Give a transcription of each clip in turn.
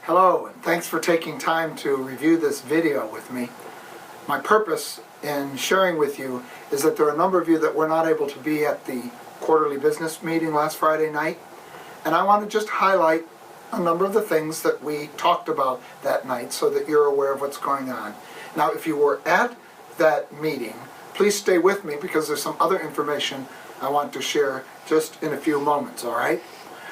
Hello, and thanks for taking time to review this video with me. My purpose in sharing with you is that there are a number of you that were not able to be at the quarterly business meeting last Friday night, and I want to just highlight a number of the things that we talked about that night so that you're aware of what's going on. Now, if you were at that meeting, please stay with me because there's some other information I want to share just in a few moments, all right?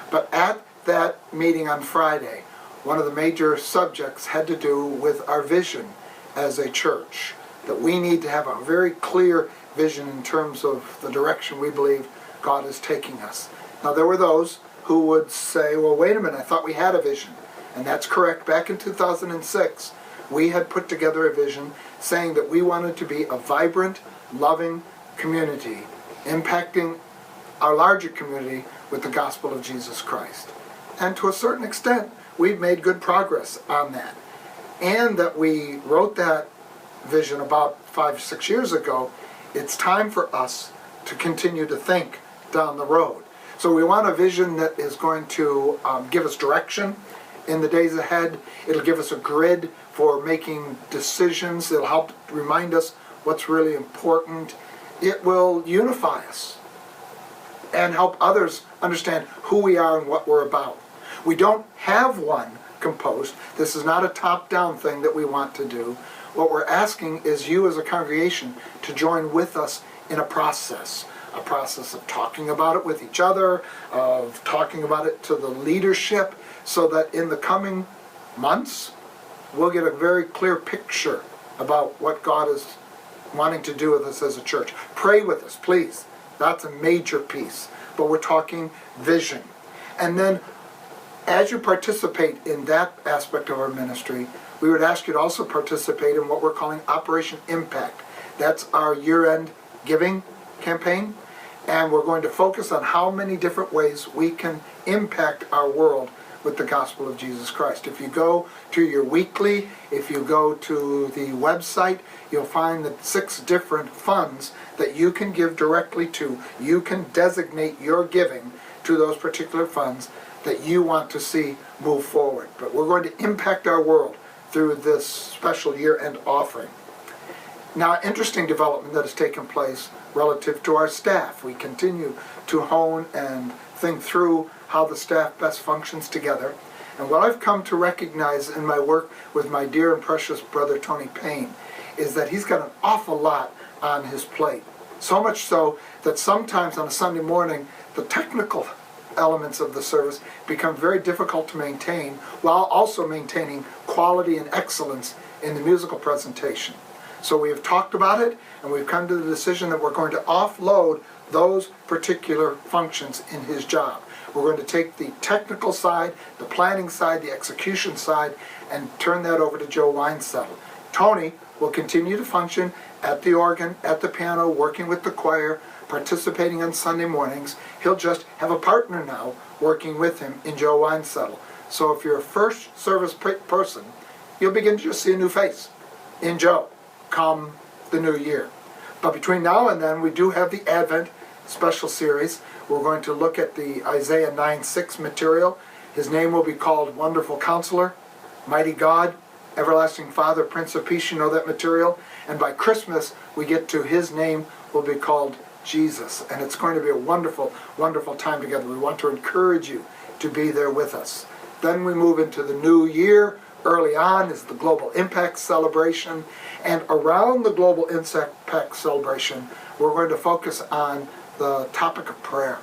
But at that meeting on Friday, one of the major subjects had to do with our vision as a church, that we need to have a very clear vision in terms of the direction we believe God is taking us. Now, there were those who would say, well, wait a minute, I thought we had a vision. And that's correct. Back in 2006, we had put together a vision saying that we wanted to be a vibrant, loving community, impacting our larger community with the gospel of Jesus Christ. And to a certain extent, we've made good progress on that. And that we wrote that vision about 5 or 6 years ago. It's time for us to continue to think down the road. So we want a vision that is going to give us direction in the days ahead. It'll give us a grid for making decisions. It'll help remind us what's really important. It will unify us and help others understand who we are and what we're about. We don't have one composed. This is not a top-down thing that we want to do. What we're asking is you as a congregation to join with us in a process of talking about it with each other, of talking about it to the leadership, so that in the coming months, we'll get a very clear picture about what God is wanting to do with us as a church. Pray with us, please. That's a major piece. But we're talking vision. And then, as you participate in that aspect of our ministry, we would ask you to also participate in what we're calling Operation Impact. That's our year-end giving campaign, and we're going to focus on how many different ways we can impact our world with the gospel of Jesus Christ. If you go to your weekly, if you go to the website, you'll find the 6 different funds that you can give directly to. You can designate your giving to those particular funds that you want to see move forward. But we're going to impact our world through this special year-end offering. Now, interesting development that has taken place relative to our staff. We continue to hone and think through how the staff best functions together. And what I've come to recognize in my work with my dear and precious brother Tony Payne is that he's got an awful lot on his plate. So much so that sometimes on a Sunday morning, the technical elements of the service become very difficult to maintain while also maintaining quality and excellence in the musical presentation. So we have talked about it, and we've come to the decision that we're going to offload those particular functions in his job. We're going to take the technical side, the planning side, the execution side, and turn that over to Joe Weinsettle. Tony will continue to function at the organ, at the piano, working with the choir, participating on Sunday mornings. He'll just have a partner now working with him in Joe Weinsettle. So if you're a first service person, you'll begin to just see a new face in Joe come the new year. But between now and then, we do have the Advent special series. We're going to look at the Isaiah 9:6 material. His name will be called Wonderful Counselor, Mighty God, Everlasting Father, Prince of Peace. You know that material. And by Christmas, we get to his name will be called Jesus. And it's going to be a wonderful, wonderful time together. We want to encourage you to be there with us. Then we move into the new year. Early on is the Global Impact Celebration. And around the Global Impact Celebration, we're going to focus on the topic of prayer.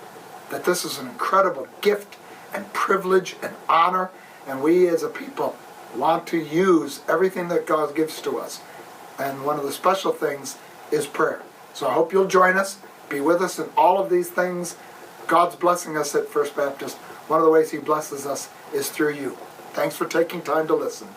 That this is an incredible gift and privilege and honor. And we as a people want to use everything that God gives to us. And one of the special things is prayer. So I hope you'll join us. Be with us in all of these things. God's blessing us at First Baptist. One of the ways he blesses us is through you. Thanks for taking time to listen.